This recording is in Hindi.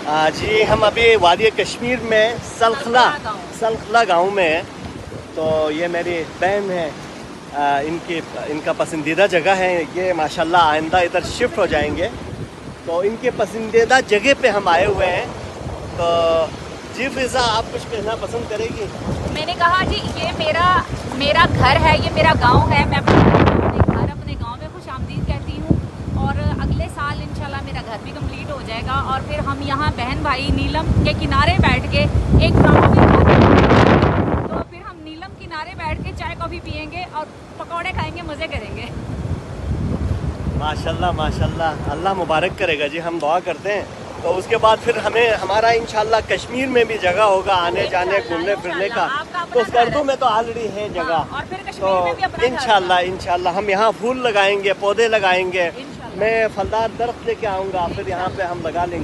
जी हम अभी वादी कश्मीर में सलखला गांव में हैं। तो ये मेरी बहन है, इनका पसंदीदा जगह है ये। माशाल्लाह आइंदा इधर शिफ्ट हो जाएंगे, तो इनके पसंदीदा जगह पे हम आए हुए हैं। तो जी फिजा, आप कुछ कहना पसंद करेगी? मैंने कहा जी ये मेरा घर है, ये मेरा गांव है। मैं अपने गांव में खुशामदीद कहती हूँ। और अगले साल इंशाल्लाह मेरा घर भी कंप्लीट हो जाएगा और फिर हम यहाँ बहन भाई नीलम के किनारे बैठ के एक गाँव में, तो फिर हम नीलम किनारे बैठ के चाय कॉफ़ी पियेंगे और पकौड़े खाएंगे, मज़े करेंगे। माशाल्लाह माशाल्लाह, अल्लाह मुबारक करेगा जी, हम दुआ करते हैं। तो उसके बाद फिर हमारा इंशाल्लाह कश्मीर में भी जगह होगा आने जाने घूमने फिरने का। तो उस उर्दू में तो ऑलरेडी है जगह। और फिर कश्मीर में भी अपना इंशाल्लाह हम यहाँ फूल लगाएंगे, पौधे लगाएंगे। मैं फलदार दरख्त लेके आऊँगा, फिर यहाँ पे हम लगा लेंगे।